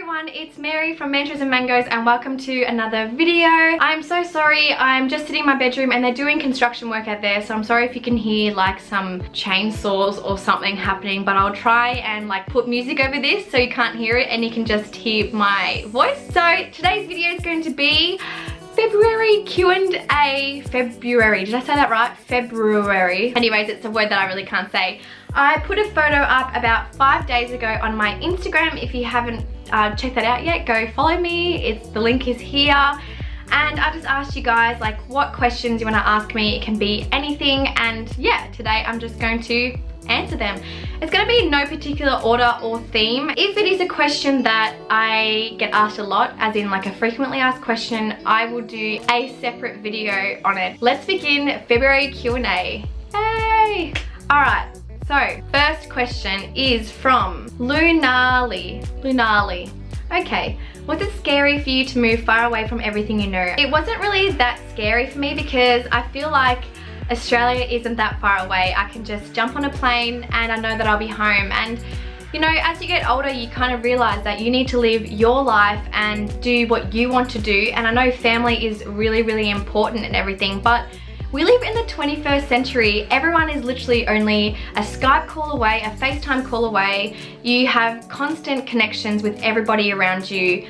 everyone, it's Mary from Mantras and Mangoes and welcome to another video. I'm so sorry, I'm just sitting in my bedroom and they're doing construction work out there, so I'm sorry if you can hear like some chainsaws or something happening, but I'll try and like put music over this so you can't hear it and you can just hear my voice. So today's video is going to be February Q&A. February, did I say that right? February. Anyways, it's a word that I really can't say. I put a photo up about 5 days ago on my Instagram. If you haven't checked that out yet, go follow me. The link is here. And I just asked you guys like what questions you want to ask me. It can be anything, and yeah, today I'm just going to answer them. It's going to be in no particular order or theme. If it is a question that I get asked a lot, as in like a frequently asked question, I will do a separate video on it. Let's begin February Q&A. Hey! Alright, so first question is from Lunali. Okay, was it scary for you to move far away from everything you know? It wasn't really that scary for me because I feel like Australia isn't that far away. I can just jump on a plane and I know that I'll be home. And you know, as you get older, you kind of realize that you need to live your life and do what you want to do. And I know family is really, really important and everything, but we live in the 21st century. Everyone is literally only a Skype call away, a FaceTime call away. You have constant connections with everybody around you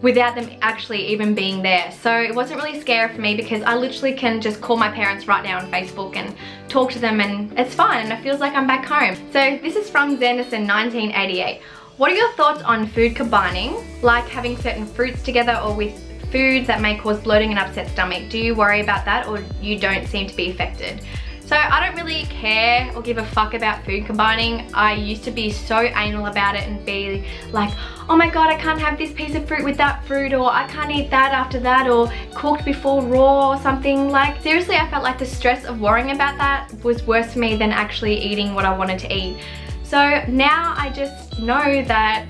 without them actually even being there. So it wasn't really scary for me because I literally can just call my parents right now on Facebook and talk to them and it's fine and it feels like I'm back home. So this is from Zanderson 1988. What are your thoughts on food combining, like having certain fruits together or with foods that may cause bloating and upset stomach? Do you worry about that or you don't seem to be affected? So I don't really care or give a fuck about food combining. I used to be so anal about it and be like, oh my god, I can't have this piece of fruit with that fruit, or I can't eat that after that, or cooked before raw or something. Like seriously, I felt like the stress of worrying about that was worse for me than actually eating what I wanted to eat. So now I just know that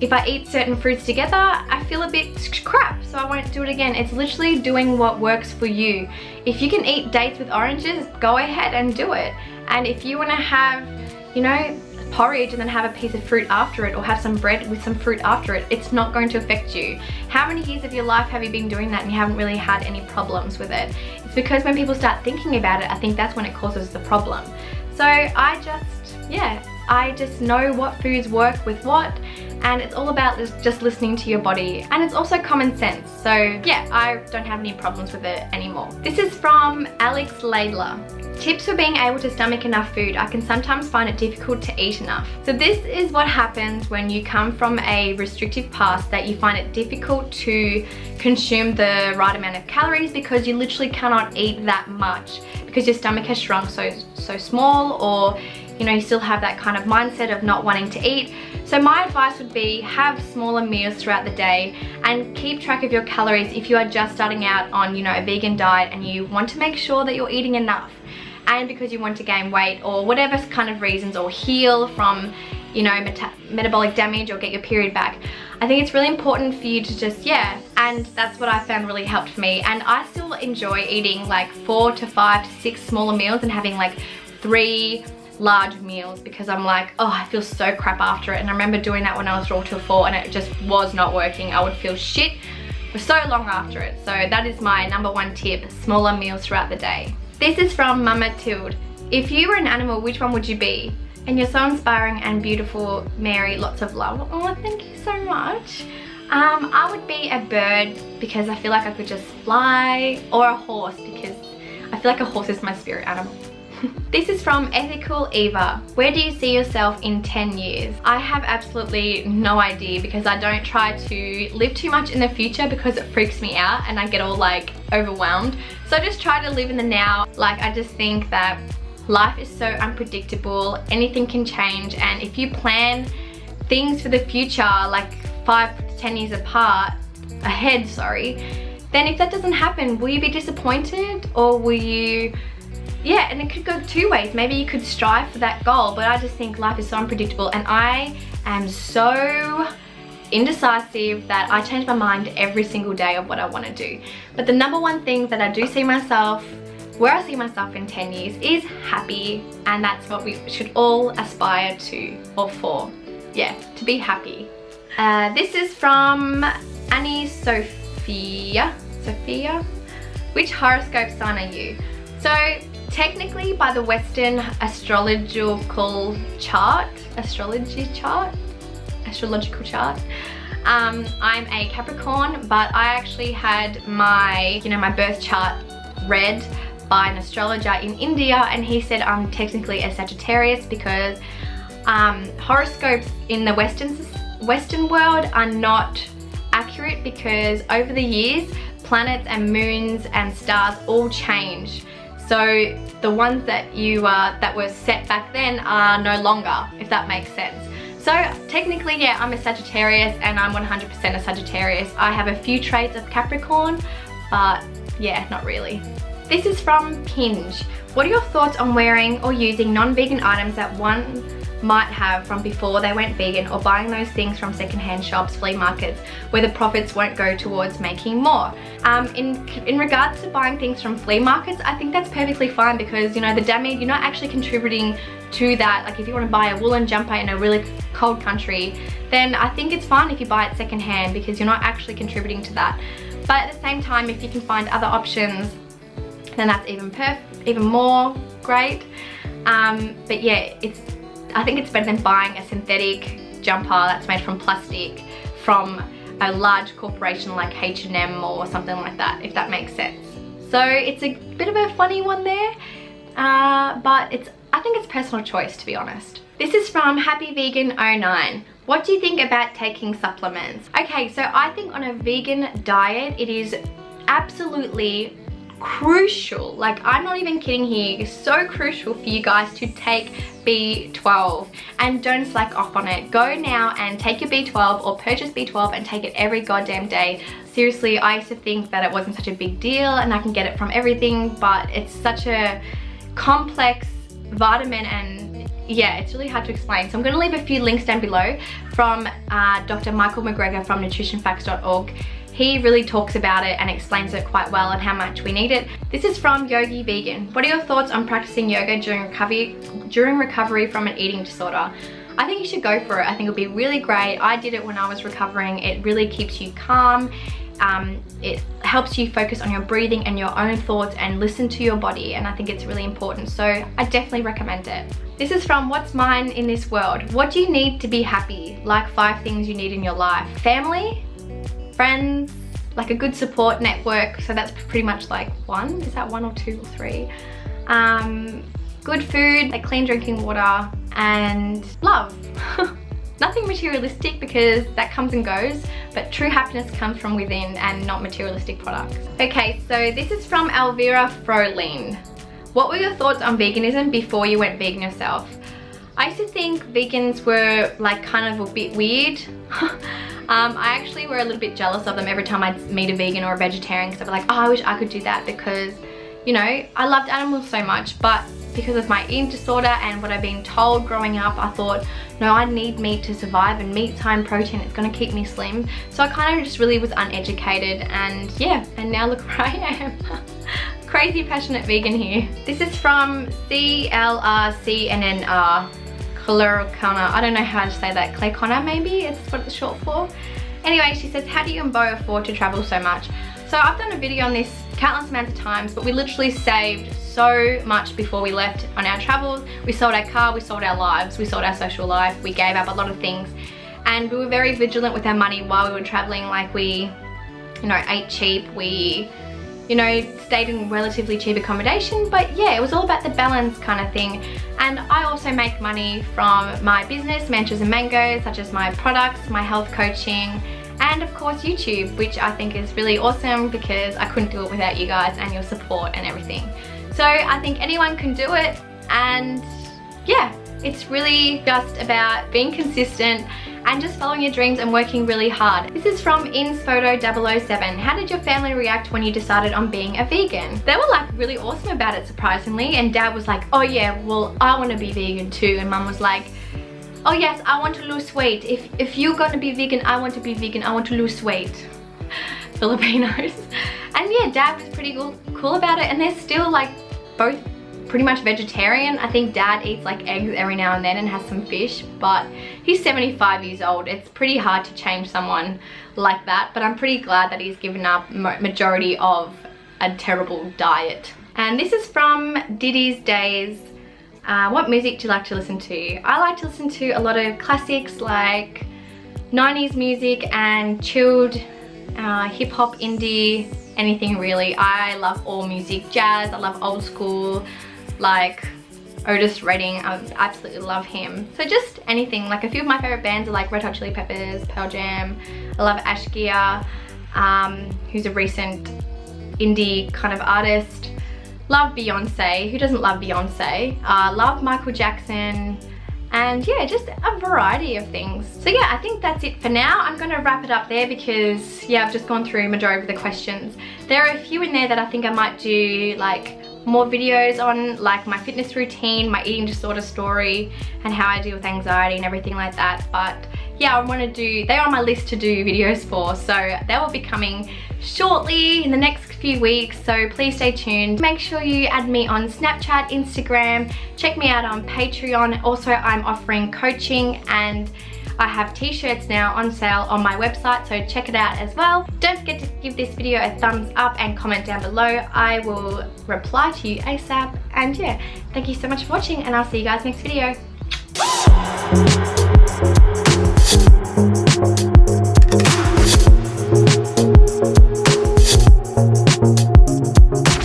if I eat certain fruits together, I feel a bit crap, so I won't do it again. It's literally doing what works for you. If you can eat dates with oranges, go ahead and do it. And if you want to have, you know, porridge and then have a piece of fruit after it, or have some bread with some fruit after it, it's not going to affect you. How many years of your life have you been doing that and you haven't really had any problems with it? It's because when people start thinking about it, I think that's when it causes the problem. So I just know what foods work with what, and it's all about just listening to your body, and it's also common sense. So yeah, I don't have any problems with it anymore. This is from Alex Laidler. Tips for being able to stomach enough food. I can sometimes find it difficult to eat enough. So this is what happens when you come from a restrictive past, that you find it difficult to consume the right amount of calories because you literally cannot eat that much because your stomach has shrunk so small, or you know, you still have that kind of mindset of not wanting to eat. So my advice would be have smaller meals throughout the day and keep track of your calories if you are just starting out on, you know, a vegan diet and you want to make sure that you're eating enough, and because you want to gain weight or whatever kind of reasons, or heal from, you know, metabolic damage or get your period back. I think it's really important for you to just, and that's what I found really helped for me. And I still enjoy eating like 4 to 5 to 6 smaller meals and having like 3 large meals, because I'm like, oh, I feel so crap after it. And I remember doing that when I was raw till 4 and it just was not working. I would feel shit for so long after it. So that is my #1 tip, smaller meals throughout the day. This is from Mama Tilde. If you were an animal, which one would you be? And you're so inspiring and beautiful, Mary. Lots of love. Oh, thank you so much. I would be a bird because I feel like I could just fly, or a horse because I feel like a horse is my spirit animal. This is from Ethical Eva. Where do you see yourself in 10 years? I have absolutely no idea because I don't try to live too much in the future because it freaks me out and I get all like overwhelmed. So I just try to live in the now. Like I just think that life is so unpredictable, anything can change, and if you plan things for the future like 5 to 10 years ahead, then if that doesn't happen, will you be disappointed, or will you, and it could go 2 ways. Maybe you could strive for that goal, but I just think life is so unpredictable and I am so indecisive that I change my mind every single day of what I want to do. But the #1 thing that I do see myself, where I see myself in 10 years, is happy, and that's what we should all aspire to or for. Yeah, to be happy. This is from Annie Sophia. Which horoscope sign are you? So technically by the Western astrological chart, I'm a Capricorn, but I actually had my, my birth chart read by an astrologer in India, and he said I'm technically a Sagittarius because horoscopes in the Western world are not accurate, because over the years planets and moons and stars all change. So the ones that that were set back then are no longer, if that makes sense. So technically, yeah, I'm a Sagittarius, and I'm 100% a Sagittarius. I have a few traits of Capricorn, but yeah, not really. This is from Pinge. What are your thoughts on wearing or using non-vegan items that one might have from before they went vegan, or buying those things from secondhand shops, flea markets, where the profits won't go towards making more? In regards to buying things from flea markets, I think that's perfectly fine, because the damage, you're not actually contributing to that. Like if you want to buy a woolen jumper in a really cold country, then I think it's fine if you buy it secondhand, because you're not actually contributing to that. But at the same time, if you can find other options, then that's even more great. But yeah, I think it's better than buying a synthetic jumper that's made from plastic from a large corporation like H&M or something like that, if that makes sense. So it's a bit of a funny one there, but I think it's personal choice, to be honest. This is from Happy Vegan 09. What do you think about taking supplements? Okay, so I think on a vegan diet, it is absolutely crucial, like I'm not even kidding here, it's so crucial for you guys to take B12, and don't slack off on it. Go now and take your B12, or purchase B12 and take it every goddamn day. Seriously, I used to think that it wasn't such a big deal and I can get it from everything, but it's such a complex vitamin, and yeah, it's really hard to explain. So I'm going to leave a few links down below from Dr. Michael McGregor from nutritionfacts.org. He really talks about it and explains it quite well and how much we need it. This is from Yogi Vegan. What are your thoughts on practicing yoga during recovery from an eating disorder? I think you should go for it. I think it'll be really great. I did it when I was recovering. It really keeps you calm. It helps you focus on your breathing and your own thoughts and listen to your body, and I think it's really important. So I definitely recommend it. This is from What's Mine in This World. What do you need to be happy? Like 5 things you need in your life. Family, friends, like a good support network, so that's pretty much like 1. Is that 1 or 2 or 3? Good food, like clean drinking water, and love. Nothing materialistic, because that comes and goes, but true happiness comes from within and not materialistic products. Okay, so this is from Elvira Frolin. What were your thoughts on veganism before you went vegan yourself? I used to think vegans were like kind of a bit weird. I actually were a little bit jealous of them every time I'd meet a vegan or a vegetarian, because I'd be like, oh, I wish I could do that, because I loved animals so much, but because of my eating disorder and what I've been told growing up, I thought, no, I need meat to survive, and meat's high in protein, it's gonna keep me slim. So I kind of just really was uneducated, and yeah, and now look where I am. Crazy passionate vegan here. This is from CLRCNNR. Connor. I don't know how to say that. Clay Connor, maybe it's what it's short for. Anyway, she says, how do you and Bo afford to travel so much? So I've done a video on this countless amounts of times, but we literally saved so much before we left on our travels. We sold our car, we sold our lives, we sold our social life, we gave up a lot of things, and we were very vigilant with our money while we were traveling. Like we, ate cheap, we, stayed in relatively cheap accommodation, but yeah, it was all about the balance kind of thing. And I also make money from my business, Mantras and Mangoes, such as my products, my health coaching, and of course YouTube, which I think is really awesome, because I couldn't do it without you guys and your support and everything. So I think anyone can do it, and yeah, it's really just about being consistent and just following your dreams and working really hard. This is from InsPhoto007. How did your family react when you decided on being a vegan? They were like really awesome about it, surprisingly, and Dad was like, oh yeah, well I want to be vegan too, and Mum was like, oh yes, I want to lose weight. If you're gonna be vegan, I want to be vegan, I want to lose weight. Filipinos. And yeah, Dad was pretty cool about it, and they're still like both pretty much vegetarian. I think dad eats like eggs every now and then and has some fish, but he's 75 years old. It's pretty hard to change someone like that, but I'm pretty glad that he's given up majority of a terrible diet. And this is from Diddy's Days. What music do you like to listen to? I like to listen to a lot of classics like 90s music and chilled hip-hop, indie, anything really. I love all music. Jazz, I love old school, like Otis Redding, I absolutely love him. So just anything. Like a few of my favorite bands are like Red Hot Chili Peppers, Pearl Jam. I love Ashkia, who's a recent indie kind of artist. Love Beyonce. Who doesn't love Beyonce? Love Michael Jackson. And yeah, just a variety of things. So yeah, I think that's it for now. I'm gonna wrap it up there because yeah, I've just gone through majority of the questions. There are a few in there that I think I might do like more videos on, like my fitness routine, my eating disorder story, and how I deal with anxiety and everything like that. But yeah, I want to do, they're on my list to do videos for, so they will be coming shortly in the next few weeks, so please stay tuned. Make sure you add me on Snapchat, Instagram, check me out on Patreon. Also, I'm offering coaching and I have t-shirts now on sale on my website, so check it out as well. Don't forget to give this video a thumbs up and comment down below. I will reply to you ASAP. And yeah, thank you so much for watching and I'll see you guys next video.